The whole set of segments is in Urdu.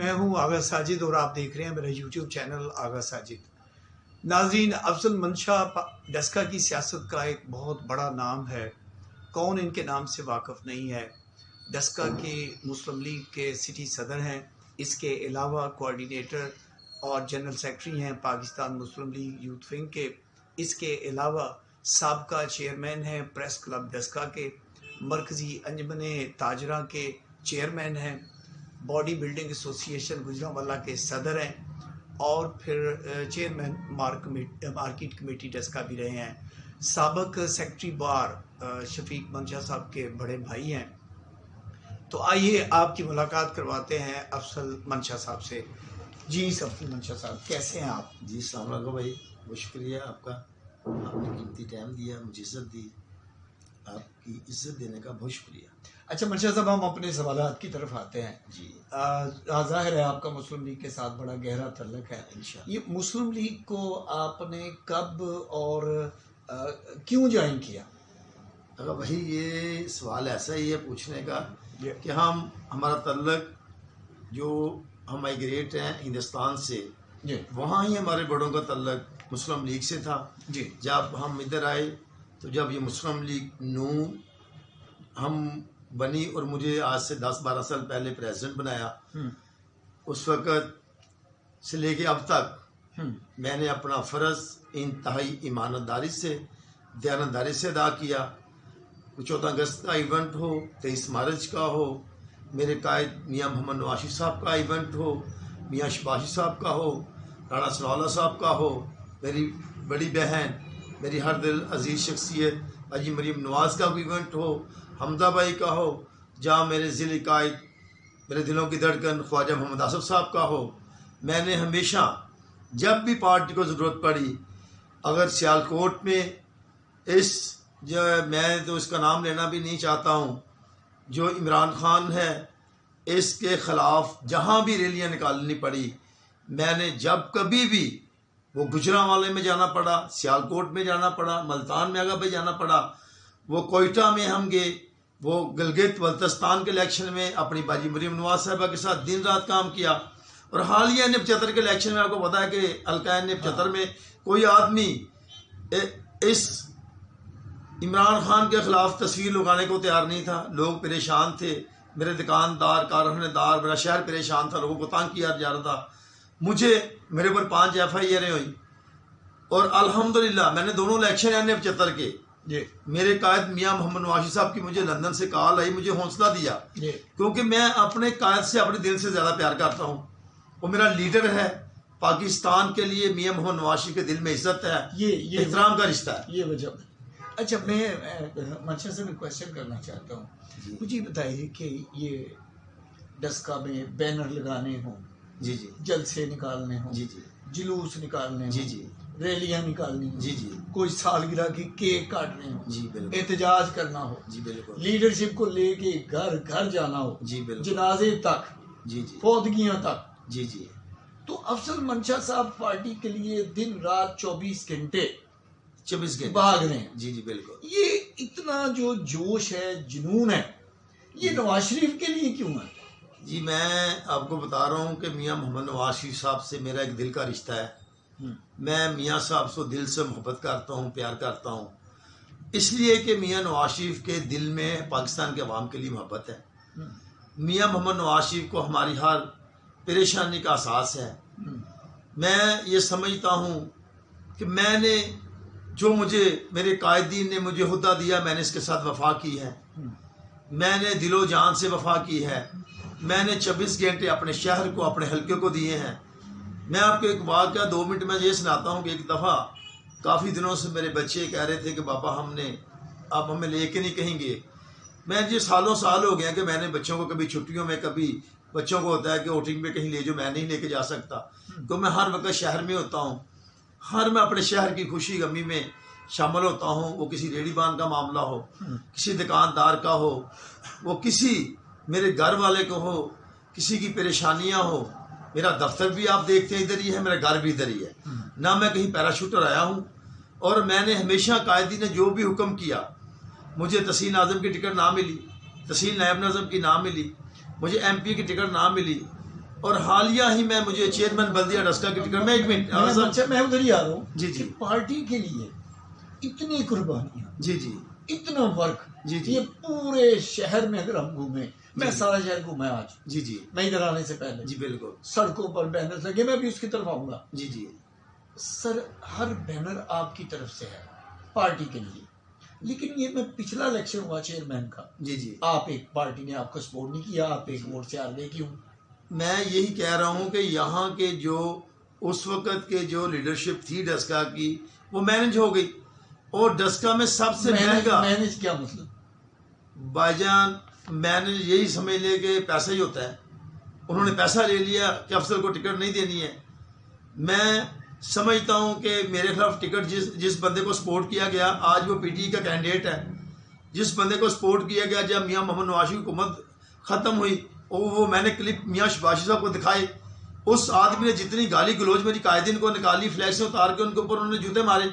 میں ہوں آغا ساجد اور آپ دیکھ رہے ہیں میرا یوٹیوب چینل آغا ساجد۔ ناظرین، افضل منشا ڈسکا کی سیاست کا ایک بہت بڑا نام ہے، کون ان کے نام سے واقف نہیں ہے۔ ڈسکا کے مسلم لیگ کے سٹی صدر ہیں، اس کے علاوہ کوارڈینیٹر اور جنرل سیکرٹری ہیں پاکستان مسلم لیگ یوتھ ونگ کے، اس کے علاوہ سابقہ چیئرمین ہیں پریس کلب ڈسکا کے، مرکزی انجمن تاجرہ کے چیئرمین ہیں، باڈی بلڈنگ ایسوسی ایشن گجرانوالہ کے صدر ہیں، اور پھر چیئرمین مارکیٹ کمیٹی ڈسکا بھی رہے ہیں، سابق سیکرٹری بار شفیق منشا صاحب کے بڑے بھائی ہیں۔ تو آئیے آپ کی ملاقات کرواتے ہیں افضل منشا صاحب سے۔ جی افضل منشا صاحب، کیسے ہیں آپ؟ جی السلام علیکم بھائی، بہت شکریہ آپ کا، آپ نے قیمتی ٹائم دیا، مجھے عزت دی، آپ کی عزت دینے کا بہت شکریہ۔ اچھا منشا صاحب، ہم اپنے سوالات کی طرف آتے ہیں۔ جی ظاہر ہے آپ کا مسلم لیگ کے ساتھ بڑا گہرا تعلق ہے۔ انشاءاللہ۔ یہ مسلم لیگ کو آپ نے کب اور کیوں جوائن کیا؟ اگر بھائی یہ سوال ایسا ہی ہے پوچھنے کا جی کہ ہمارا تعلق جو ہم مائیگریٹ ہیں ہندوستان سے، جی وہاں ہی ہمارے بڑوں کا تعلق مسلم لیگ سے تھا۔ جی جب ہم ادھر آئے تو جب یہ مسلم لیگ نو ہم بنی اور مجھے آج سے 10-12 سال پہلے پریزیڈنٹ بنایا، اس وقت سے لے کے اب تک میں نے اپنا فرض انتہائی ایمانداری سے، دیانتداری سے ادا کیا۔ 14 اگست کا ایونٹ ہو، 23 مارچ کا ہو، میرے قائد میاں محمد نواز صاحب کا ایونٹ ہو، میاں شباشی صاحب کا ہو، رانا ثناء اللہ صاحب کا ہو، میری بڑی بہن، میری ہر دل عزیز شخصیت حاجی مریم نواز کا ایونٹ ہو، حمزہ بھائی کا ہو، جہاں میرے ضلع قائد، میرے دلوں کی دھڑکن خواجہ محمد آصف صاحب کا ہو، میں نے ہمیشہ جب بھی پارٹی کو ضرورت پڑی، اگر سیالکوٹ میں میں تو اس کا نام لینا بھی نہیں چاہتا ہوں، جو عمران خان ہے اس کے خلاف جہاں بھی ریلیاں نکالنی پڑی، میں نے جب کبھی بھی وہ گجرانوالے میں جانا پڑا، سیالکوٹ میں جانا پڑا، ملتان میں آگا پہ جانا پڑا، وہ کوئٹہ میں ہم گئے، وہ گلگت بلتستان کے الیکشن میں اپنی باجی مریم نواز صاحبہ کے ساتھ دن رات کام کیا، اور حالیہ NIP-75 کے الیکشن میں آپ کو پتا ہے کہ حلقہ NIP-75 میں کوئی آدمی اس عمران خان کے خلاف تصویر لگانے کو تیار نہیں تھا، لوگ پریشان تھے، میرے دکاندار، کارخانے دار، میرا شہر پریشان تھا، لوگوں کو تنگ کیا جا رہا تھا، میرے اوپر 5 FIR ہوئی، اور الحمدللہ میں نے دونوں الیکشن NIP-75 کے، میرے قائد میاں محمد نواز صاحب کی مجھے لندن سے کال آئی، مجھے حوصلہ دیا، کیونکہ میں اپنے قائد سے اپنے دل سے زیادہ پیار کرتا ہوں، وہ میرا لیڈر ہے، پاکستان کے لیے میاں محمد نواز کے دل میں عزت ہے، یہ احترام کا رشتہ ہے، یہ وجہ۔ اچھا، میں منشا سے میں کوشچن کرنا چاہتا ہوں، مجھے بتائیے کہ یہ ڈسکا میں بینر لگانے ہوں، جی جی جلسے نکالنے ہوں، جی جی جلوس نکالنے جی ہوں، جی ریلیاں نکالنی ہوں، جی جی کوئی سالگرہ کی کیک کاٹنے ہوں، جی بالکل، احتجاج کرنا ہو، جی بالکل، لیڈرشپ کو لے کے گھر گھر جانا ہو، جی بالکل، جنازے تک، جی جی فوتگیاں تک، جی جی تو افضل منشا صاحب پارٹی کے لیے دن رات 24 گھنٹے 24 گھنٹے بھاگ رہے ہیں۔ جی جی بالکل۔ یہ اتنا جو جوش ہے، جنون ہے، یہ نواز شریف کے لیے کیوں ہے؟ جی میں آپ کو بتا رہا ہوں کہ میاں محمد نواز شریف صاحب سے میرا ایک دل کا رشتہ ہے، میں میاں صاحب سے دل سے محبت کرتا ہوں، پیار کرتا ہوں، اس لیے کہ میاں نواز شریف کے دل میں پاکستان کے عوام کے لیے محبت ہے، میاں محمد نواز شریف کو ہماری ہر پریشانی کا احساس ہے، میں یہ سمجھتا ہوں کہ میں نے جو میرے قائدین نے مجھے عہدہ دیا، میں نے اس کے ساتھ وفا کی ہے، میں نے دل و جان سے وفا کی ہے، میں نے 24 گھنٹے اپنے شہر کو، اپنے حلقے کو دیے ہیں۔ میں آپ کو ایک واقعہ 2 منٹ میں یہ سناتا ہوں کہ ایک دفعہ کافی دنوں سے میرے بچے کہہ رہے تھے کہ بابا آپ ہمیں لے کے نہیں کہیں گے، میں سالوں سال ہو گیا کہ میں نے بچوں کو کبھی چھٹیوں میں، کبھی بچوں کو ہوتا ہے کہ اوٹنگ میں کہیں لے جو، میں نہیں لے کے جا سکتا، تو میں ہر وقت شہر میں ہوتا ہوں، میں اپنے شہر کی خوشی غمی میں شامل ہوتا ہوں، وہ کسی ریڑھی بان کا معاملہ ہو، کسی دکاندار کا ہو، وہ کسی میرے گھر والے کو ہو، کسی کی پریشانیاں ہو، میرا دفتر بھی آپ دیکھتے ہیں ادھر ہی ہے، میرا گھر بھی ادھر ہی ہے، نہ میں کہیں پیراشوٹر آیا ہوں، اور میں نے ہمیشہ قائدین نے جو بھی حکم کیا، مجھے تحصیل ناظم کی ٹکٹ نہ ملی، تحصیل نائب ناظم کی نہ ملی، مجھے MP کی ٹکٹ نہ ملی، اور حالیہ ہی میں مجھے چیئرمین بلدیہ ڈسکا کی ٹکٹ میں ایک منٹ میں ادھر ہی آ رہا ہوں. جی جی پارٹی کے لیے اتنی قربانیاں, جی جی اتنا ورک, جی جی یہ پورے شہر میں اگر ہم گھومیں, میں سارا شہر گھوما آج, جی جی میں ادھر آنے سے پہلے, جی بالکل سڑکوں پر بینر لگے, میں بھی اس کی طرف آؤں گا. جی جی سر ہر بینر آپ کی طرف سے ہے پارٹی کے لیے, لیکن یہ میں پچھلا الیکشن ہوا چیئرمین کا, جی جی آپ ایک پارٹی نے آپ کو سپورٹ نہیں کیا, آپ ایک ووٹ سے ہار گئے, کیوں؟ میں یہی کہہ رہا ہوں کہ یہاں کے جو اس وقت کے جو لیڈرشپ تھی ڈسکا کی وہ مینج ہو گئی, اور ڈسکا میں سب سے مہنگا مینج کیا مطلب بھائی جان, مینج یہی سمجھ لے کہ پیسہ ہی ہوتا ہے. انہوں نے پیسہ لے لیا کہ افسر کو ٹکٹ نہیں دینی ہے. میں سمجھتا ہوں کہ میرے خلاف ٹکٹ جس بندے کو سپورٹ کیا گیا, آج وہ پی ٹی کا کینڈیڈیٹ ہے, جس بندے کو سپورٹ کیا گیا جب میاں محمد نواز کی حکومت ختم ہوئی, وہ میں نے کلپ میاں شباشی صاحب کو دکھائے, اس آدمی نے جتنی گالی گلوچ میری قائدین کو نکالی, فلیگ سے اتار کے ان کے اوپر انہوں نے جوتے مارے.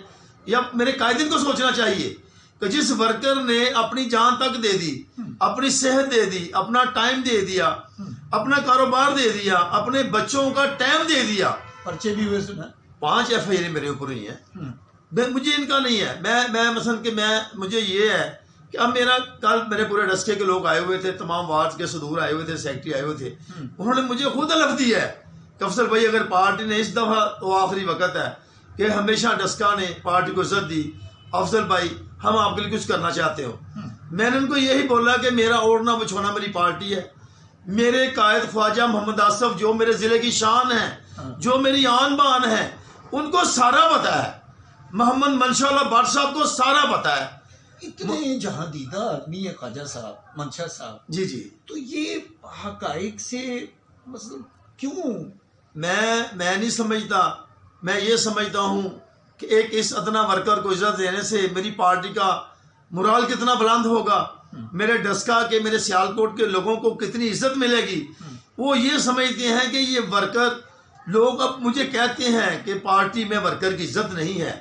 یا میرے قائدین کو سوچنا چاہیے کہ جس ورکر نے اپنی جان تک دے دی, اپنی صحت دے دی, اپنا ٹائم دے دیا, اپنا کاروبار دے دیا, اپنے بچوں کا ٹائم دے دیا, پرچے بھی ہوئے سنا, 5 ایف آئی آر میرے اوپر ہوئی ہیں, مجھے ان کا نہیں ہے. میں مثلا کہ مجھے یہ ہے کہ اب کل میرے پورے ڈسکے کے لوگ آئے ہوئے تھے, تمام وارڈ کے صدور آئے ہوئے تھے, سیکٹری آئے ہوئے تھے, انہوں نے مجھے خود لفظ دیا ہے کہ افسر بھائی اگر پارٹی نے اس دفعہ تو آخری وقت ہے کہ ہمیشہ ڈسکا نے پارٹی کو عزت دی, افضل بھائی ہم آپ کے لیے کچھ کرنا چاہتے ہو. میں نے ان کو یہی بولا کہ میرا اوڑھنا بچھونا میری پارٹی ہے, میرے قائد خواجہ محمد آصف جو میرے ضلع کی شان ہے, جو میری آن بان ہے, ان کو سارا پتا ہے, محمد منشا اللہ بٹ صاحب کو سارا پتا ہے. اتنے جہاں دیدہ آدمی ہے خواجہ صاحب, منشا صاحب, جی جی, تو یہ حقائق سے مطلب کیوں؟ میں نہیں سمجھتا. میں یہ سمجھتا ہوں کہ ایک اس ادنا ورکر کو عزت دینے سے میری پارٹی کا مرال کتنا بلند ہوگا, میرے ڈسکا کے, میرے سیالکوٹ کے لوگوں کو کتنی عزت ملے گی. وہ یہ سمجھتے ہیں کہ یہ ورکر لوگ اب مجھے کہتے ہیں کہ پارٹی میں ورکر کی عزت نہیں ہے,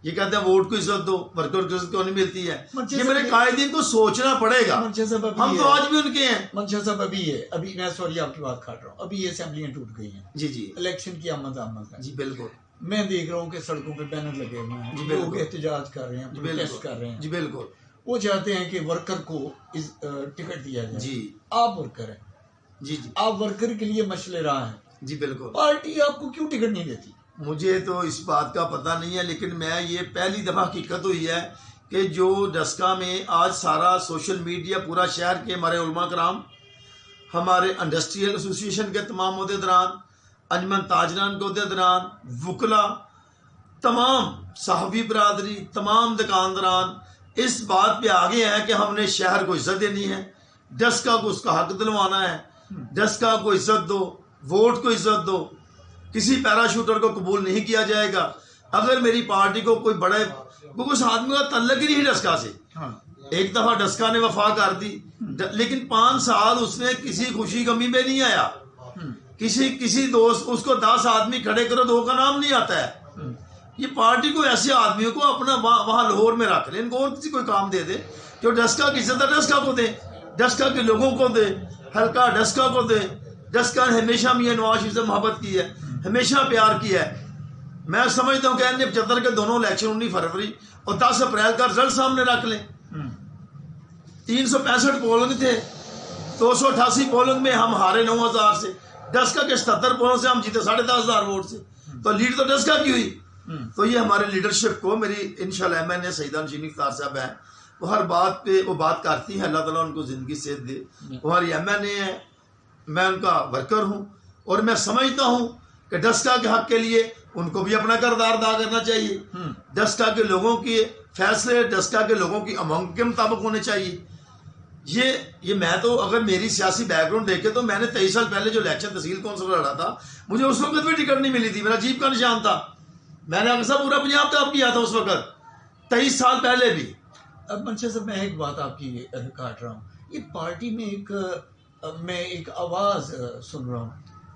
یہ کہتے ہیں ووٹ کو عزت دو, ورکر کو عزت کیوں نہیں ملتی ہے. یہ میرے قائدین کو سوچنا پڑے گا, ہم تو آج بھی ان کے ہیں. منشا صاحب ابھی میں سوری آپ کی بات کاٹ رہا ہوں, ابھی یہ اسمبلیاں ٹوٹ گئی ہیں, جی جی, الیکشن کی آمد ہے. جی بالکل, میں دیکھ رہا ہوں کہ سڑکوں پہ بینر لگے ہوئے ہیں, لوگ احتجاج کر رہے ہیں, پروٹیسٹ کر رہے ہیں. جی بالکل, وہ چاہتے ہیں کہ ورکر کو ٹکٹ دیا جائے. جی, آپ ورکر ہیں, جی جی, آپ ورکر کے لیے مشلے راہ ہیں, جی بالکل. پارٹی آپ کو کیوں ٹکٹ نہیں دیتی؟ مجھے تو اس بات کا پتہ نہیں ہے, لیکن میں یہ پہلی دفعہ حقیقت ہوئی ہے کہ جو ڈسکا میں آج سارا سوشل میڈیا, پورا شہر کے ہمارے علماء کرام, ہمارے انڈسٹریل ایسوسی ایشن کے تمام عہدیداران, انجمن تاجران کے عہدیداران, وکلا, تمام صحافی برادری, تمام دکانداران اس بات پہ آگے ہیں کہ ہم نے شہر کو عزت دینی ہے, ڈسکا کو اس کا حق دلوانا ہے. ڈسکا کو عزت دو, ووٹ کو عزت دو, کسی پیراشوٹر کو قبول نہیں کیا جائے گا. اگر میری پارٹی کو کوئی بڑے, اس آدمی کا تعلق ہی نہیں ڈسکا سے. ایک دفعہ ڈسکا نے وفا کر دی, لیکن 5 سال اس نے کسی خوشی غمی میں نہیں آیا. کسی دوست, اس کو 10 آدمی کھڑے کرو 2 کا نام نہیں آتا ہے. یہ پارٹی کو ایسے آدمیوں کو اپنا وہاں لاہور میں رکھ لیں, ان کو اور کسی کوئی کام دے دے, جو ڈسکا کی عزت ہے ڈسکا کو دے, ڈسکا کے لوگوں کو دے, حلقہ ڈسکا کو دے. ڈسکا نے ہمیشہ میاں نواز شریف سے محبت کی ہے, ہمیشہ پیار کیا ہے. میں سمجھتا ہوں کہ N75 کے دونوں الیکشن 19 فروری اور 10 اپریل کا رزلٹ سامنے رکھ لیں. 365 پولنگ تھے, 288 پولنگ میں ہم ہارے 9000 سے, ڈسکا کے 77 پولنگ سے ہم جیتے 10,500 ووٹ سے, تو لیڈ تو ڈسکا کی ہوئی. تو یہ ہمارے لیڈرشپ کو, میری انشاءاللہ ایم این اے سیدہ نشین اختیار صاحب ہیں, وہ ہر بات پہ وہ بات کرتی ہیں, اللہ تعالیٰ ان کو زندگی صحت دے. ہماری ایم این اے ہے, میں ان کا ورکر ہوں, اور میں سمجھتا ہوں کہ ڈسکا کے حق کے لیے ان کو بھی اپنا کردار ادا کرنا چاہیے. ڈسکا کے لوگوں کے فیصلے ڈسکا کے لوگوں کی امنگ کے مطابق ہونے چاہیے. یہ میں تو اگر میری سیاسی بیک گراؤنڈ دیکھے تو میں نے 23 سال پہلے جو الیکشن تحصیل کونسل لڑا تھا, مجھے اس وقت بھی ٹکٹ نہیں ملی تھی, میرا جیپ کا نشان تھا, میں نے اکثر پورا پنجاب کاپ کیا تھا اس وقت 23 سال پہلے بھی. اب منشا صاحب میں ایک بات آپ کی کاٹ رہا ہوں, یہ پارٹی میں ایک آواز سن رہا ہوں,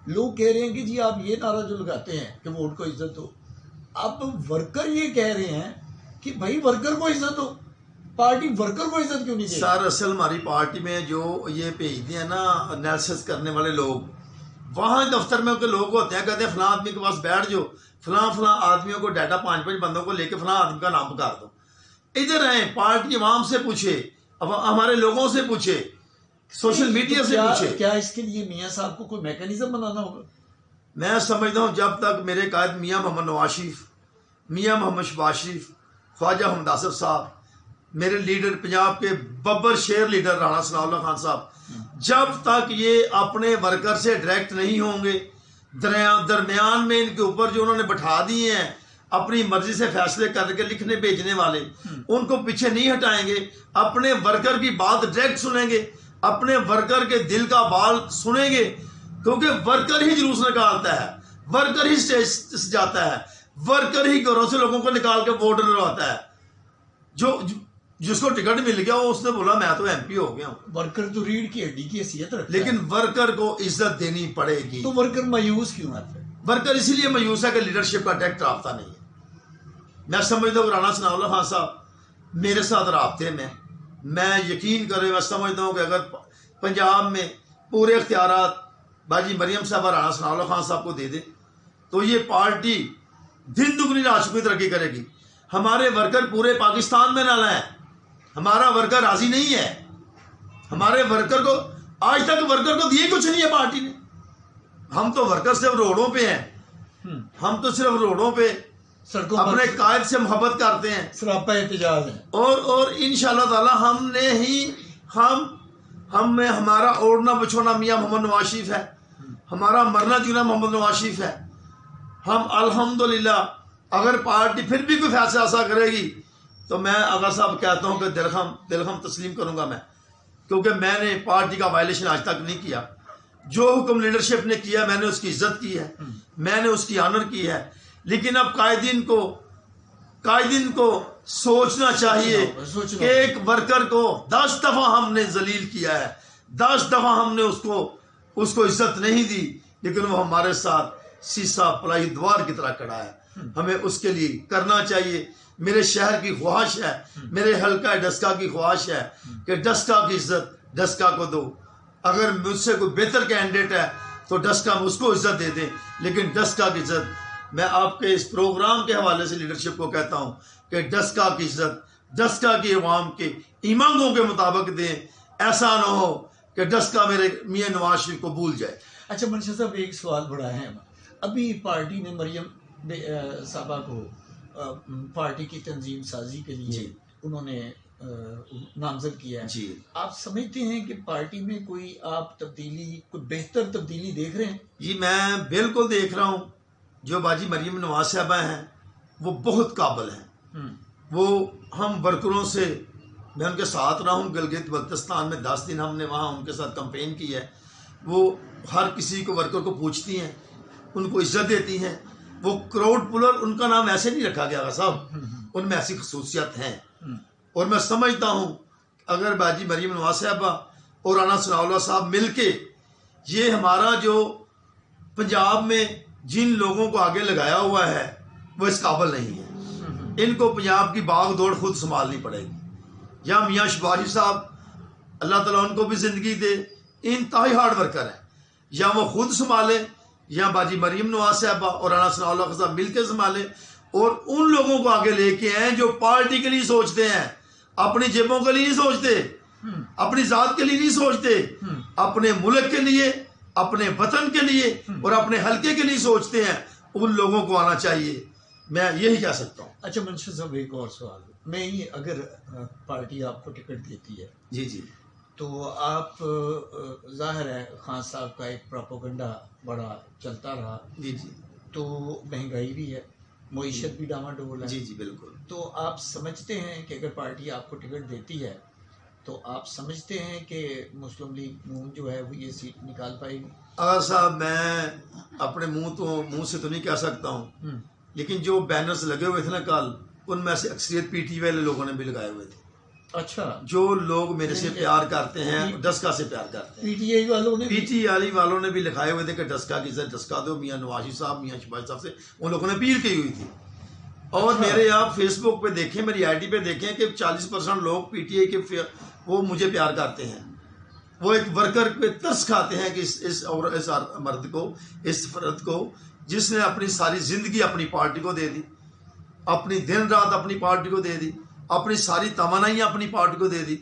لوگ کہہ رہے ہیں کہ جی آپ یہ نعرہ جو لگاتے ہیں کہ ووٹ کو عزت دو, اب ورکر یہ کہہ رہے ہیں کہ بھائی ورکر کو عزت دو, پارٹی ورکر کو عزت کیوں نہیں دے؟ سر اصل ہماری پارٹی میں جو یہ بھیجتے ہیں نا انالیسس کرنے والے لوگ, وہاں دفتر میں کے لوگ ہوتے ہیں کہتے ہیں فلاں آدمی کے پاس بیٹھ جو فلاں آدمیوں کو ڈیٹا 5 بندوں کو لے کے فلاں آدمی کا نام پکار دو. ادھر آئیں, پارٹی عوام سے پوچھے, ہمارے لوگوں سے پوچھے, سوشل میڈیا سے پوچھے. کیا اس کے لیے میاں صاحب کو کوئی میکانزم بنانا ہوگا؟ میں سمجھتا ہوں جب تک میرے قائد میاں محمد نواز شریف, میاں محمد شہباز شریف, خواجہ حمید آصف صاحب, میرے لیڈر پنجاب کے ببر شیر لیڈر رانا ثناء اللہ خان صاحب, جب تک یہ اپنے ورکر سے ڈائریکٹ نہیں ہوں گے, درمیان میں ان کے اوپر جو انہوں نے بٹھا دیے ہیں اپنی مرضی سے فیصلے کر کے لکھنے بھیجنے والے, ان کو پیچھے نہیں ہٹائیں گے, اپنے ورکر کی بات ڈائریکٹ سنیں گے, اپنے ورکر کے دل کا بال سنیں گے, کیونکہ ورکر ہی جلوس نکالتا ہے, ورکر ہی اسٹیج سے جاتا ہے, ورکر ہی گھروں سے لوگوں کو نکال کے ووٹ ڈلواتا ہے. جس کو ٹکٹ مل گیا اس نے بولا میں تو MP ہو گیا ہوں. ورکر تو ریڑھ کی ہڈی کی حیثیت رکھتا ہے, لیکن ورکر کو عزت دینی پڑے گی. تو ورکر مایوس کیوں آتا ہے؟ ورکر اسی لیے مایوس ہے کہ لیڈرشپ کا ڈائریکٹ رابطہ نہیں ہے. میں سمجھتا ہوں رانا ثناء اللہ خان صاحب میرے ساتھ رابطے میں یقین کرے, میں سمجھتا ہوں کہ اگر پنجاب میں پورے اختیارات باجی مریم صاحبہ رانا ثناء اللہ خان صاحب کو دے دے تو یہ پارٹی دن دگنی رات چگنی ترقی کرے گی. ہمارے ورکر پورے پاکستان میں نہ لائیں, ہمارا ورکر راضی نہیں ہے. ہمارے ورکر کو آج تک ورکر کو دیے کچھ نہیں ہے پارٹی نے. ہم تو ورکر صرف روڈوں پہ ہیں, ہم تو صرف روڈوں پہ سڑکوں اپنے قائد سے محبت کرتے ہیں, سراپا احتجاج ہے. اور انشاءاللہ تعالی ہم نے ہی ہم میں ہمارا اوڑھنا بچھونا میاں محمد نواز شریف ہے, ہمارا مرنا جینا محمد نواز شریف ہے. ہم الحمدللہ اگر پارٹی پھر بھی کوئی فیصلہ ایسا کرے گی تو میں اگر صاحب کہتا ہوں کہ دلخم تسلیم کروں گا میں, کیونکہ میں نے پارٹی کا وائلیشن آج تک نہیں کیا. جو حکم لیڈرشپ نے کیا میں نے اس کی عزت کی ہے, میں نے اس کی آنر کی ہے. لیکن اب قائدین کو سوچنا چاہیے کہ ایک ورکر کو 10 دفعہ ہم نے ذلیل کیا ہے, 10 دفعہ ہم نے اس کو عزت نہیں دی, لیکن وہ ہمارے ساتھ سیسا پلائی دوار کی طرح کھڑا ہے. ہمیں اس کے لیے کرنا چاہیے. میرے شہر کی خواہش ہے, میرے حلقہ ڈسکا کی خواہش ہے کہ ڈسکا کی عزت ڈسکا کو دو. اگر مجھ سے کوئی بہتر کینڈیڈیٹ ہے تو ڈسکا میں اس کو عزت دے دیں, لیکن ڈسکا کی عزت میں آپ کے اس پروگرام کے حوالے سے لیڈرشپ کو کہتا ہوں کہ ڈسکا کی عزت ڈسکا کی عوام کے ایمانوں کے مطابق دیں. ایسا نہ ہو کہ ڈسکا میرے میاں نواز شریف کو بھول جائے. اچھا منشا صاحب ایک سوال بڑا اہم, ابھی پارٹی نے مریم صاحبہ کو پارٹی کی تنظیم سازی کے لیے انہوں نے نامزد کیا ہے. جی آپ سمجھتے ہیں کہ پارٹی میں کوئی آپ کوئی بہتر تبدیلی دیکھ رہے ہیں؟ جی میں بالکل دیکھ رہا ہوں. جو باجی مریم نواز صاحبہ ہیں وہ بہت قابل ہیں. وہ ہم ورکروں سے میں ان کے ساتھ رہا ہوں. گلگت بلتستان میں 10 دن ہم نے وہاں ان کے ساتھ کمپین کی ہے. وہ ہر کسی کو ورکر کو پوچھتی ہیں, ان کو عزت دیتی ہیں. وہ کراؤڈ پولر ان کا نام ایسے نہیں رکھا گیا صاحب, ان میں ایسی خصوصیت ہیں. اور میں سمجھتا ہوں اگر باجی مریم نواز صاحبہ اور رانا ثناء اللہ صاحب مل کے یہ ہمارا جو پنجاب میں جن لوگوں کو آگے لگایا ہوا ہے وہ اس قابل نہیں ہے. ان کو پنجاب کی باغ دوڑ خود سنبھالنی پڑے گی. یا میاں شہباز صاحب اللہ تعالیٰ ان کو بھی زندگی دے, انتہائی ہارڈ ورکر ہیں, یا وہ خود سنبھالیں یا باجی مریم نواز صاحبہ اور رانا ثناء اللہ صاحب مل کے سنبھالیں, اور ان لوگوں کو آگے لے کے آئیں جو پارٹی کے لیے سوچتے ہیں, اپنی جیبوں کے لیے نہیں سوچتے, اپنی ذات کے لیے نہیں سوچتے, اپنے ملک کے لیے, اپنے وطن کے لیے اور اپنے حلقے کے لیے سوچتے ہیں. ان لوگوں کو آنا چاہیے, میں یہی کہہ سکتا ہوں. اچھا منشا صاحب ایک اور سوال, میں یہ اگر پارٹی آپ کو ٹکٹ دیتی ہے جی تو آپ ظاہر ہے خان صاحب کا ایک پراپوگنڈا بڑا چلتا رہا, جی تو مہنگائی بھی ہے, معیشت بھی ڈاواڈول ہے. جی بالکل. تو آپ سمجھتے ہیں کہ اگر پارٹی آپ کو ٹکٹ دیتی ہے تو آپ سمجھتے ہیں کہ مسلم لیگ نون جو ہے وہ یہ سیٹ نکال پائے گی؟ اگر صاحب میں اپنے منہ سے تو نہیں کہہ سکتا ہوں, لیکن جو بینرز لگے ہوئے تھے نا کل, ان میں سے اکثریت PTI والے لوگوں نے بھی لگائے ہوئے تھے. اچھا, جو لوگ میرے سے پیار کرتے ہیں, ڈسکا سے پیار کرتے ہیں, PTI والوں نے بھی لکھائے ہوئے تھے کہ ڈسکا کی عزت ڈسکا دو. میاں نواز شریف صاحب, میاں شہباز صاحب سے ان لوگوں نے اپیل کی ہوئی تھی. اور میرے آپ فیس بک پہ دیکھیں, میری ID پہ دیکھیں کہ 40% لوگ PTI کے وہ مجھے پیار کرتے ہیں. وہ ایک ورکر پہ ترس کھاتے ہیں کہ اس مرد کو، اس فرد کو جس نے اپنی ساری زندگی اپنی پارٹی کو دے دی، اپنی دن رات اپنی پارٹی کو دے دی، اپنی ساری توانائیاں اپنی پارٹی کو دے دی،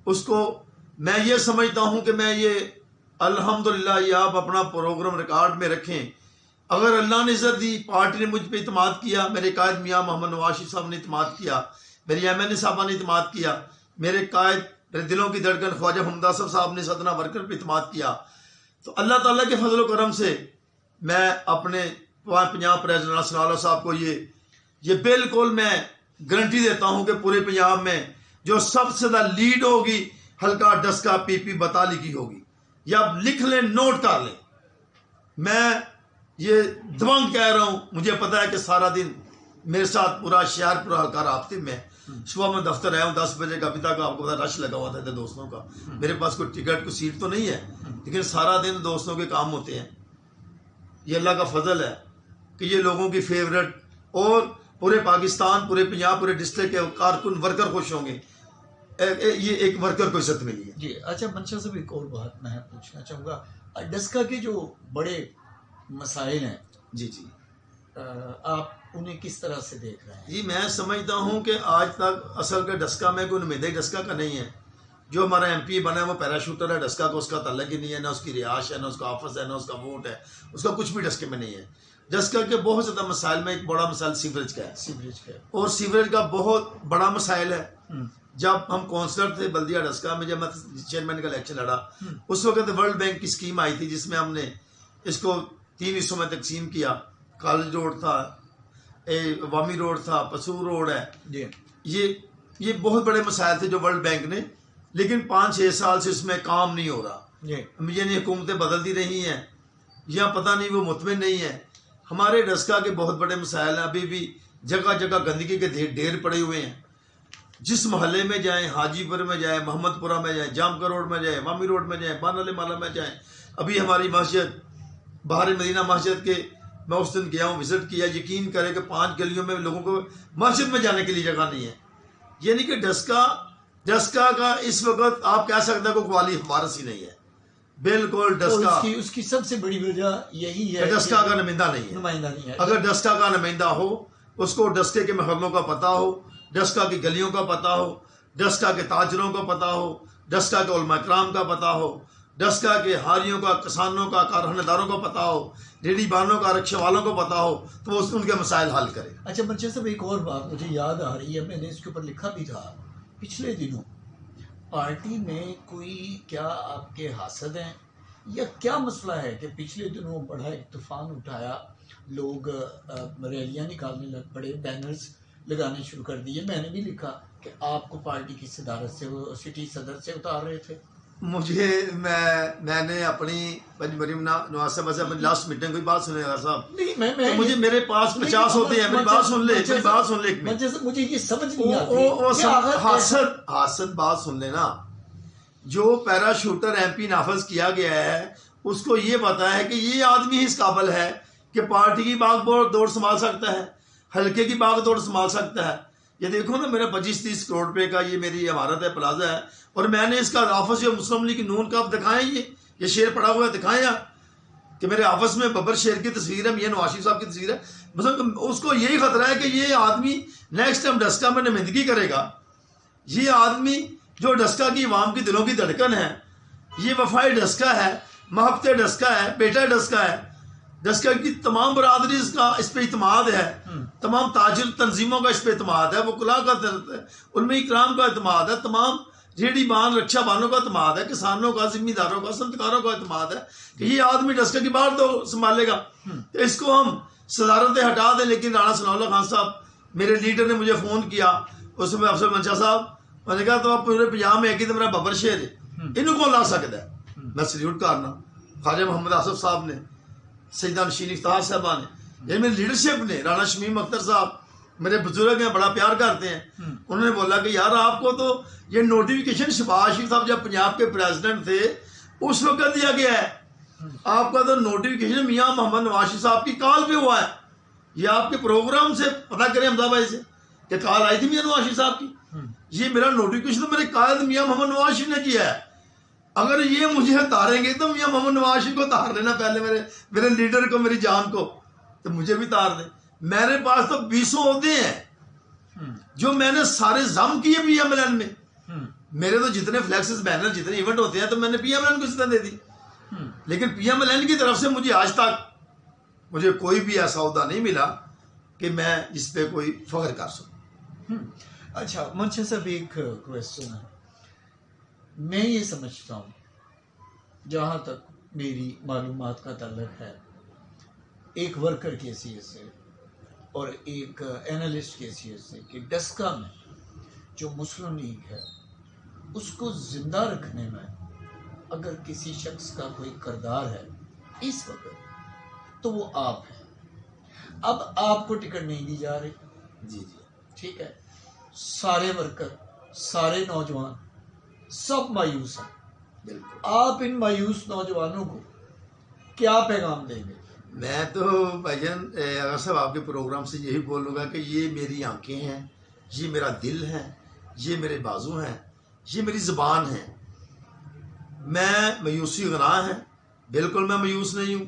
اس کو میں یہ سمجھتا ہوں کہ میں یہ الحمدللہ یہ آپ اپنا پروگرام ریکارڈ میں رکھیں، اگر اللہ نے عزت دی، پارٹی نے مجھ پہ اعتماد کیا، میرے قائد میاں محمد نواز شریف صاحب نے اعتماد کیا، میری MNA صاحبہ نے اعتماد کیا، میرے قائد میرے دلوں کی دھڑکن خواجہ محمد آصف صاحب نے سدنا ورکر پہ اعتماد کیا، تو اللہ تعالیٰ کے فضل و کرم سے میں اپنے پنجاب پریزیڈنٹ ناصر اللہ صاحب کو یہ بالکل میں گارنٹی دیتا ہوں کہ پورے پنجاب میں جو سب سے زیادہ لیڈ ہوگی حلقہ ڈسکا PP بطالی کی ہوگی، یا آپ لکھ لیں، نوٹ کر لیں، میں یہ دبنگ کہہ رہا ہوں، مجھے پتا ہے کہ سارا دن میرے ساتھ پورا شہر پورا حلقہ رابطے میں، صبح میں دفتر آیا ہوں 10 بجے کا، ابھی تک آپ کو پتا رش لگا ہوا تھا دوستوں کا، میرے پاس کوئی ٹکٹ کوئی سیٹ تو نہیں ہے، لیکن سارا دن دوستوں کے کام ہوتے ہیں، یہ اللہ کا فضل ہے کہ یہ لوگوں کی فیورٹ، اور پورے پاکستان، پورے پنجاب، پورے ڈسٹرکٹ کے کارکن ورکر خوش ہوں گے، یہ ایک ورکر کو عزت ملی ہے۔ جی اچھا منشا صاحب، ایک اور بات میں پوچھنا چاہوں گا، ڈسکا کے جو بڑے مسائل ہیں، جی آپ انہیں کس طرح سے دیکھ رہے ہیں؟ جی میں سمجھتا ہوں کہ آج تک اصل کا ڈسکا میں کوئی نمائندہ ڈسکا کا نہیں ہے، جو ہمارا MP بنا ہے وہ پیراشوٹر ہے، ڈسکا کو اس کا تعلق ہی نہیں ہے، نہ اس کی رہائش ہے، نہ اس کا آفس ہے، نہ اس کا ووٹ ہے، اس کا کچھ بھی ڈسکے میں نہیں ہے۔ ڈسکا کے بہت زیادہ مسائل میں ایک بڑا مسائل سیوریج کا ہے، سیوریج کا، اور سیوریج کا بہت بڑا مسائل ہے۔ جب ہم کونسلر تھے بلدیہ ڈسکا میں، جب میں چیئرمین کا الیکشن لڑا، اس وقت ورلڈ بینک کی اسکیم آئی تھی جس میں ہم نے اس کو 3 حصوں میں تقسیم کیا، کالج روڈ تھا، عوامی روڈ تھا، پسور روڈ ہے، یہ بہت بڑے مسائل تھے جو ورلڈ بینک نے، لیکن 5-6 سال سے اس میں کام نہیں ہو رہا، یعنی حکومتیں بدلتی رہی ہیں یا پتہ نہیں وہ مطمئن نہیں ہے۔ ہمارے ڈسکا کے بہت بڑے مسائل ہیں، ابھی بھی جگہ جگہ گندگی کے ڈھیر پڑے ہوئے ہیں، جس محلے میں جائیں، حاجی پور میں جائیں، محمد پورہ میں جائیں، جام کا روڈ میں جائیں، عوامی روڈ میں جائیں، بان علی مالا میں جائیں، ابھی ہماری مسجد باہر مدینہ مسجد کے میں اس دن گیا ہوں، وزٹ کیا، یقین کرے کہ 5 گلیوں میں لوگوں کو مسجد میں جانے کے لیے جگہ نہیں ہے۔ یعنی کہ ڈسکا کا اس وقت آپ کہہ سکتے ہیں کوئی والی وارث ہی نہیں ہے، بالکل ڈسکا اس کی سب سے بڑی وجہ یہی ہے ڈسکا کا نمائندہ نہیں ہے۔ اگر ڈسکا کا نمائندہ ہو، اس کو ڈسکے کے محلوں کا پتہ ہو، ڈسکا کی گلیوں کا پتہ ہو، ڈسکا کے تاجروں کا پتہ ہو، ڈسکا کے علماء کرام کا پتہ ہو، ڈسکا کے حاریوں کا، کسانوں کا، کارخانہ داروں کا پتہ ہو، ریڑھی بانوں کا، رکشے والوں کو پتہ ہو، تو وہ ان کے مسائل حل کرے۔ اچھا منشا صاحب، ایک اور بات مجھے یاد آ رہی ہے، میں نے اس کے اوپر لکھا بھی تھا پچھلے دنوں، پارٹی میں کوئی کیا آپ کے حاسد ہیں یا کیا مسئلہ ہے کہ پچھلے دنوں بڑا ایک طوفان اٹھایا، لوگ ریلیاں نکالنے لگ پڑے، بینرز لگانے شروع کر دیے، میں نے بھی لکھا کہ آپ کو پارٹی کی صدارت سے، وہ سٹی صدر سے اتار رہے تھے۔ میں نے اپنی مریم نواز صاحب سے اپنی لاسٹ میٹنگ کوئی بات سنے گا صاحب، نہیں مجھے میرے پاس 50 ہوتے ہیں، میری بات سن لے، مجھے یہ سمجھ نہیں آتی حاسد بات سن لینا۔ جو پیراشوٹر MP نافذ کیا گیا ہے اس کو یہ پتا ہے کہ یہ آدمی اس قابل ہے کہ پارٹی کی باغ دوڑ سنبھال سکتا ہے، حلقے کی باغ دوڑ سنبھال سکتا ہے۔ یہ دیکھو نا، میرا 25-30 کروڑ روپے کا یہ میری عمارت ہے، پلازا ہے، اور میں نے اس کا آفس جو مسلم لیگ نون کا دکھائیں، یہ شیر پڑا ہوا ہے، دکھائیں آپ کہ میرے آفس میں ببر شیر کی تصویر ہے، میاں نواز شریف صاحب کی تصویر ہے۔ مثلا اس کو یہی خطرہ ہے کہ یہ آدمی نیکسٹ ٹائم ڈسکا میں نمائندگی کرے گا، یہ آدمی جو ڈسکا کی عوام کی دلوں کی دھڑکن ہے، یہ وفائے ڈسکا ہے، محبت ڈسکا ہے، بیٹا ڈسکا ہے، ڈسکا کی تمام برادری اس پہ اعتماد ہے، تمام تاجر تنظیموں کا اس پہ اعتماد ہے، وکلاء کا، علماء اکرام کا اعتماد ہے، تمام ریڑھی بان رکشا بانوں کا اعتماد ہے، کسانوں کا، ذمہ داروں کا، صنعتکاروں کا اعتماد ہے کہ یہ آدمی ڈسکا کی باہر تو سنبھالے گا۔ اس کو ہم صدارتیں ہٹا دیں، لیکن رانا ثناء اللہ خان صاحب میرے لیڈر نے مجھے فون کیا، اس میں افسر منشا صاحب، میں نے کہا تو آپ پورے پنجاب میں ایک ہی تو میرا ببر شیر ہے، انہوں کو لا سکتا ہے۔ میں سلیوٹ کرنا خواجہ محمد آصف صاحب نے، سیدہ نشین افتخار صاحبہ نے، یہ میری لیڈرشپ نے، رانا شمیم اختر صاحب میرے بزرگ ہیں، بڑا پیار کرتے ہیں، انہوں نے بولا کہ یار آپ کو تو یہ نوٹیفیکیشن شہباز شریف صاحب جب پنجاب کے پریزیڈنٹ تھے اس وقت دیا گیا ہے، آپ کا تو نوٹیفیکیشن میاں محمد نواز شریف صاحب کی کال پہ ہوا ہے۔ یہ آپ کے پروگرام سے پتہ کریں حمزہ بھائی سے کہ کال آئی تھی میاں نواز شریف صاحب کی، یہ میرا نوٹیفیکیشن تو میرے قائد میاں محمد نواز شریف نے کیا ہے۔ اگر یہ مجھے اتاریں گے تو میاں محمد نواز شریف کو اتار لینا پہلے، میرے لیڈر کو، میری جان کو، تو مجھے بھی اتار دیں. میرے پاس تو 20 عہدے ہیں جو میں نے سارے ضم کیے پی ایم ایل این میں. میرے تو جتنے فلیکسز بینر جتنے ایونٹ ہوتے ہیں تو میں نے پی ایم ایل این کو اس طرح دے دی. لیکن پی ایم ایل این کی طرف سے مجھے آج تک مجھے کوئی بھی ایسا عہدہ نہیں ملا کہ میں اس پہ کوئی فخر کر سکوں. اچھا منشا صاحب، ایک کویسچن ہے. میں یہ سمجھتا ہوں جہاں تک میری معلومات کا تعلق ہے، ایک ورکر کی حیثیت سے اور ایک اینالسٹ کی حیثیت سے، کہ ڈسکا میں جو مسلم لیگ ہے اس کو زندہ رکھنے میں اگر کسی شخص کا کوئی کردار ہے اس وقت تو وہ آپ ہیں. اب آپ کو ٹکٹ نہیں دی جا رہی. جی ٹھیک ہے. سارے ورکر، سارے نوجوان سب مایوس ہیں. بالکل. آپ ان مایوس نوجوانوں کو کیا پیغام دیں گے؟ میں تو بھائی جان اگر صاحب آپ کے پروگرام سے یہی بولوں گا کہ یہ میری آنکھیں ہیں، یہ میرا دل ہے، یہ میرے بازو ہیں، یہ میری زبان ہے. میں مایوسی گناہ ہے، بالکل میں مایوس نہیں ہوں.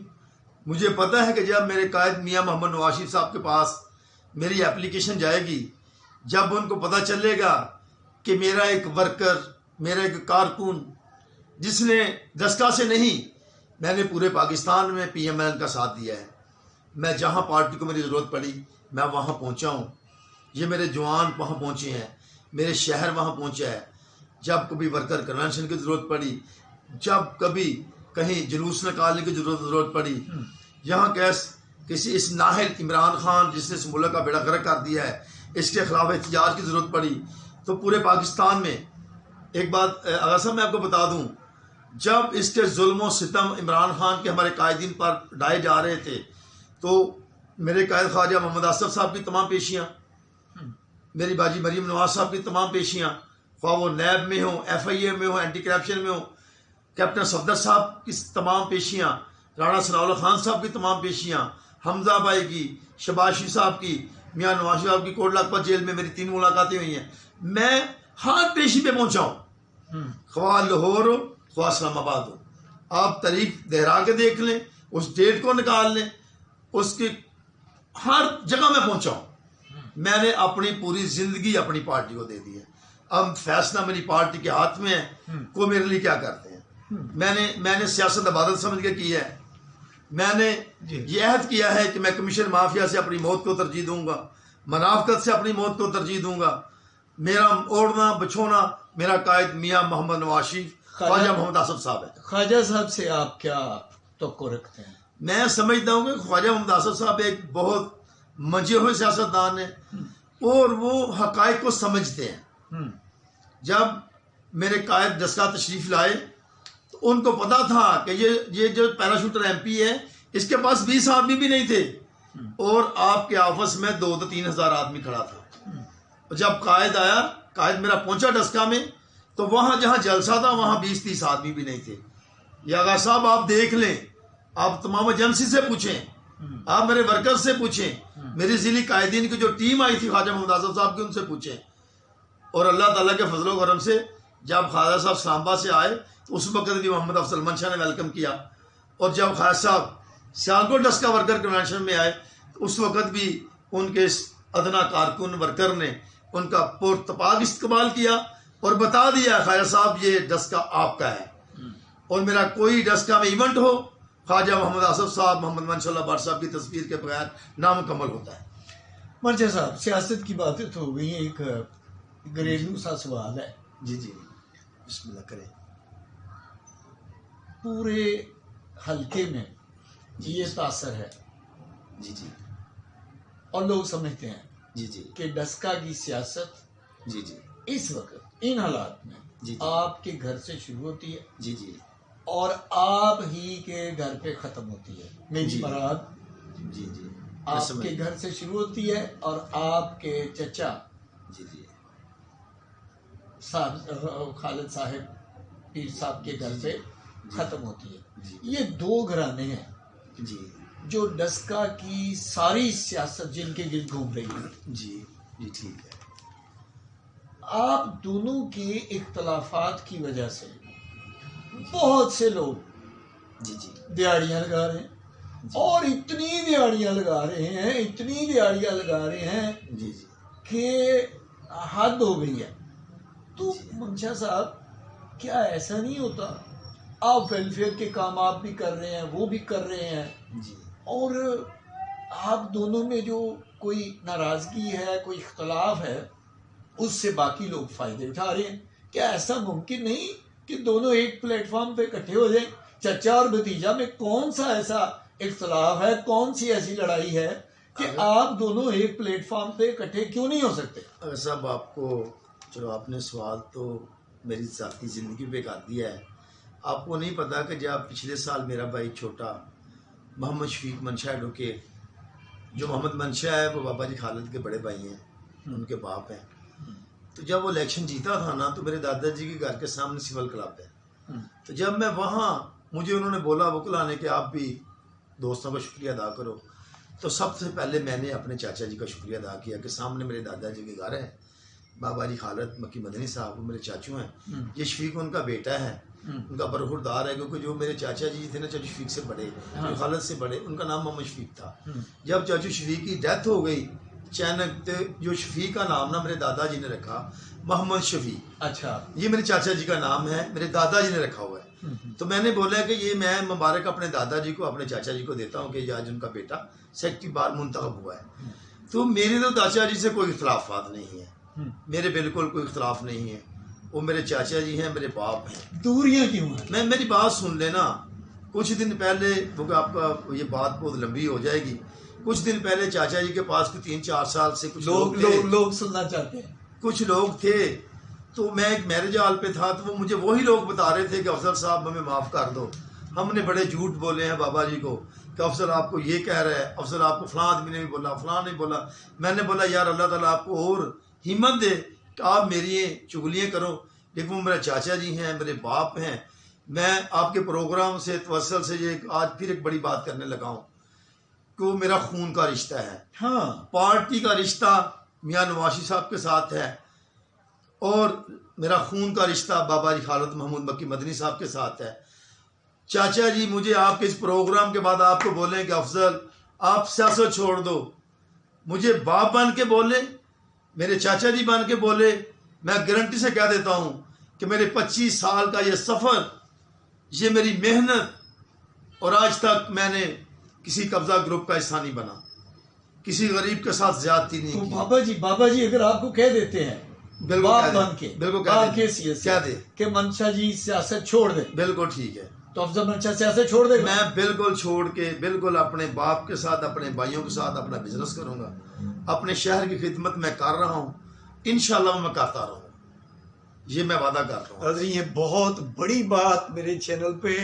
مجھے پتہ ہے کہ جب میرے قائد میاں محمد نواز شریف صاحب کے پاس میری اپلیکیشن جائے گی، جب ان کو پتہ چلے گا کہ میرا ایک ورکر، میرا ایک کارکن جس نے دسکا سے نہیں، میں نے پورے پاکستان میں پی ایم ایل این کا ساتھ دیا ہے. میں جہاں پارٹی کو میری ضرورت پڑی میں وہاں پہنچا ہوں. یہ میرے جوان وہاں پہنچے ہیں، میرے شہر وہاں پہنچا ہے. جب کبھی ورکر کنونشن کی ضرورت پڑی، جب کبھی کہیں جلوس نکالنے کی ضرورت پڑی، یہاں کسی اس ناہل عمران خان جس نے اس ملک کا بیڑا غرق کر دیا ہے، اس کے خلاف احتجاج کی ضرورت پڑی، تو پورے پاکستان میں. ایک بات اگر صاحب میں آپ کو بتا دوں، جب اس کے ظلم و ستم عمران خان کے ہمارے قائدین پر ڈائے جا رہے تھے تو میرے قائد خواجہ محمد آصف صاحب کی تمام پیشیاں، میری باجی مریم نواز صاحب کی تمام پیشیاں، خواہ وہ نیب میں ہوں، ایف آئی اے میں ہوں، اینٹی کرپشن میں ہوں، کیپٹن صفدر صاحب کی تمام پیشیاں، رانا ثناء اللہ خان صاحب کی تمام پیشیاں، حمزہ بھائی کی، شہباز شریف صاحب کی، میاں نواز شریف صاحب کی کوٹ لکھپت جیل میں میری 3 ملاقاتیں ہوئی ہیں. میں ہر پیشی پہ پہنچا ہوں، خواہ لاہور ہو خواہ اسلام آباد ہو. آپ تاریخ دہرا کے دیکھ لیں، اس ڈیٹ کو نکال لیں، اس کی ہر جگہ میں پہنچا ہوں. میں نے اپنی پوری زندگی اپنی پارٹی کو دے دی ہے. اب فیصلہ میری پارٹی کے ہاتھ میں ہے، کوئی میرے لیے کیا کرتے ہیں. میں نے سیاست عبادت سمجھ کے کی ہے. میں نے یہ عہد کیا ہے کہ میں کمیشن مافیا سے اپنی موت کو ترجیح دوں گا، منافقت سے اپنی موت کو ترجیح دوں گا. میرا اوڑھنا بچھونا میرا قائد میاں محمد نواز شریف خواجہ محمد آصف صاحب ہے. خواجہ صاحب سے آپ کیا توقع رکھتے ہیں؟ میں سمجھتا ہوں کہ خواجہ محمد آصف صاحب ایک بہت منجے ہوئے سیاستدان ہیں اور وہ حقائق کو سمجھتے ہیں. جب میرے قائد دسکا تشریف لائے تو ان کو پتا تھا کہ یہ جو پیراشوٹر ایم پی ہے اس کے پاس 20 آدمی بھی نہیں تھے اور آپ کے آفس میں 2-3 ہزار آدمی کھڑا تھا. جب قائد آیا، قائد میرا پہنچا ڈسکا میں تو وہاں جہاں جلسہ تھا وہاں 20-30 آدمی بھی نہیں تھے. یا اگر صاحب آپ دیکھ لیں، آپ تمام ایجنسی سے پوچھیں، آپ میرے ورکر سے پوچھیں، میری ضلعی قائدین کی جو ٹیم آئی تھی خواجہ محمد آصف صاحب کی ان سے پوچھیں. اور اللہ تعالیٰ کے فضل و کرم سے جب خواجہ صاحب اسلام آباد سے آئے تو اس وقت بھی محمد افضل منشا نے ویلکم کیا. اور جب خواجہ صاحب سیالکوٹ ڈسکا ورکر کنونشن میں آئے تو اس وقت بھی ان کے ادنا کارکن ورکر نے ان کا پرتپاک استقبال کیا اور بتا دیا خواجہ صاحب یہ ڈسکا آپ کا ہے. اور میرا کوئی ڈسکا میں ایونٹ ہو، خواجہ محمد آصف صاحب، محمد منشا اللہ بٹ صاحب کی تصویر کے بغیر نامکمل ہوتا ہے. منشا صاحب، سیاست کی باتیں تو ہو گئی ہیں، ایک گھریلو سا سوال ہے. جی بسم اللہ کریں. پورے حلقے میں یہ تاثر ہے جی اور لوگ سمجھتے ہیں جی کہ ڈسکا کی سیاست جی اس وقت ان حالات میں آپ کے گھر سے شروع ہوتی ہے جی اور آپ ہی کے گھر پہ ختم ہوتی ہے. میری مراد جی آپ کے گھر سے شروع ہوتی ہے اور آپ کے چچا صاحب خالد صاحب پیر صاحب کے گھر پہ ختم ہوتی ہے. یہ 2 گھرانے ہیں جو ڈسکا کی ساری سیاست جن کے گرد گھوم رہی ہے. جی ٹھیک ہے. آپ دونوں کے اختلافات کی وجہ سے بہت سے لوگ جی جی دیہڑیاں لگا رہے ہیں اور اتنی دیہڑیاں لگا رہے ہیں جی جی کہ حد ہو گئی ہے. تو منشا صاحب کیا ایسا نہیں ہوتا آپ ویلفیئر کے کام آپ بھی کر رہے ہیں وہ بھی کر رہے ہیں جی اور آپ دونوں میں جو کوئی ناراضگی ہے کوئی اختلاف ہے اس سے باقی لوگ فائدے اٹھا رہے ہیں؟ کیا ایسا ممکن نہیں کہ دونوں ایک پلیٹ فارم پہ اکٹھے ہو جائیں؟ چچا اور بھتیجا میں کون سا ایسا اختلاف ہے, کون سی ایسی لڑائی ہے کہ آپ دونوں ایک پلیٹ فارم پہ اکٹھے کیوں نہیں ہو سکتے؟ اگر صاحب آپ کو چلو آپ نے سوال تو میری ذاتی زندگی پہ کر دیا ہے. آپ کو نہیں پتا کہ جب پچھلے سال میرا بھائی چھوٹا محمد شفیق منشا ایڈوکیٹ, جو محمد منشا ہے وہ بابا جی خالد کے بڑے بھائی ہیں, ان کے باپ ہیں, تو جب وہ الیکشن جیتا تھا نا تو میرے دادا جی کے گھر کے سامنے سول کلب ہے. تو جب میں وہاں مجھے انہوں نے بولا وکل آنے کے آپ بھی دوستوں کا شکریہ ادا کرو, تو سب سے پہلے میں نے اپنے چاچا جی کا شکریہ ادا کیا کہ سامنے میرے دادا جی کے گھر ہے, بابا جی خالد مکی مدنی صاحب وہ میرے چاچو ہیں, یہ شفیق ان کا بیٹا ہے, ان کا برخوردار ہے, کیونکہ جو میرے چاچا جی تھے نا چاچو شفیق سے بڑے, جو خالد سے بڑے, ان کا نام محمد شفیق تھا. جب چاچو شفیق کی ڈیتھ ہو گئی اچانک, جو شفیق کا نام نا میرے دادا جی نے رکھا محمد شفیق. اچھا, یہ میرے چاچا جی کا نام ہے, میرے دادا جی نے رکھا ہوا ہے. تو میں نے بولا کہ یہ میں مبارک اپنے دادا جی کو اپنے چاچا جی کو دیتا ہوں کہ یہ آج ان کا بیٹا سیکٹری بار منتخب ہوا ہے. تو میرے تو چاچا جی سے کوئی اختلافات نہیں ہے, میرے بالکل کوئی اختلاف نہیں ہے. وہ میرے چاچا جی ہیں, میرے باپ ہیں. دوریاں کیوں ہیں؟ میری بات سن لینا. کچھ دن پہلے کیونکہ آپ کا یہ بات بہت لمبی ہو جائے گی, کچھ دن پہلے چاچا جی کے پاس کوئی 3-4 سال سے کچھ لوگ سننا چاہتے ہیں. کچھ لوگ تھے, تو میں ایک میرج ہال پہ تھا, تو وہ مجھے وہی لوگ بتا رہے تھے کہ افضل صاحب ہمیں معاف کر دو, ہم نے بڑے جھوٹ بولے ہیں بابا جی کو کہ افضل آپ کو یہ کہہ رہا ہے, افضل آپ کو فلاں آدمی نے بھی بولا, فلاں نہیں بولا. میں نے بولا یار اللہ تعالیٰ آپ کو اور ہمت دے کہ آپ میری چگلیاں کرو, لیکن وہ میرے چاچا جی ہیں, میرے باپ ہیں. میں آپ کے پروگرام سے توسل سے یہ آج پھر ایک بڑی بات کرنے لگا ہوں کہ وہ میرا خون کا رشتہ ہے. ہاں, پارٹی کا رشتہ میاں نواشی صاحب کے ساتھ ہے, اور میرا خون کا رشتہ بابا جی خالد محمود مکی مدنی صاحب کے ساتھ ہے. چاچا جی مجھے آپ کے اس پروگرام کے بعد آپ کو بولیں کہ افضل آپ سیاست چھوڑ دو, مجھے باپ بن کے بولے, میرے چاچا جی بن کے بولے, میں گارنٹی سے کہہ دیتا ہوں کہ میرے 25 سال کا یہ سفر, یہ میری محنت, اور آج تک میں نے کسی قبضہ گروپ کا حصہ نہیں بنا, کسی غریب کے ساتھ زیادتی نہیں کی. بابا جی اگر آپ کو کہہ دیتے ہیں باپ بن کے, کہہ دے کہ منشا جی سیاست چھوڑ دے, بالکل ٹھیک ہے, تو افضل منشا سیاست چھوڑ دے گا. میں بالکل چھوڑ کے بالکل اپنے باپ کے ساتھ, اپنے بھائیوں کے ساتھ اپنا بزنس کروں گا, اپنے شہر کی خدمت میں کر رہا ہوں, انشاءاللہ میں کرتا رہوں, یہ میں وعدہ کرتا ہوں. حضرت یہ بہت بڑی بات میرے چینل پہ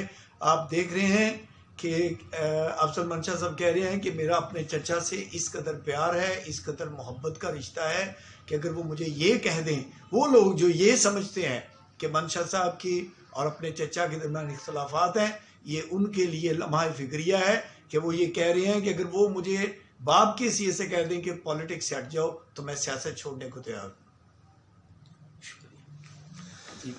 آپ دیکھ رہے ہیں کہ افضل منشا صاحب کہہ رہے ہیں کہ میرا اپنے چچا سے اس قدر پیار ہے, اس قدر محبت کا رشتہ ہے کہ اگر وہ مجھے یہ کہہ دیں, وہ لوگ جو یہ سمجھتے ہیں کہ منشا صاحب کی اور اپنے چچا کے درمیان اختلافات ہیں, یہ ان کے لیے لمحہ فکریہ ہے کہ وہ یہ کہہ رہے ہیں کہ اگر وہ مجھے باپ کی حیثیت سے کہہ دیں کہ پالیٹکس سے ہٹ جاؤ تو میں سیاست چھوڑنے کو تیار ہوں. شکریہ.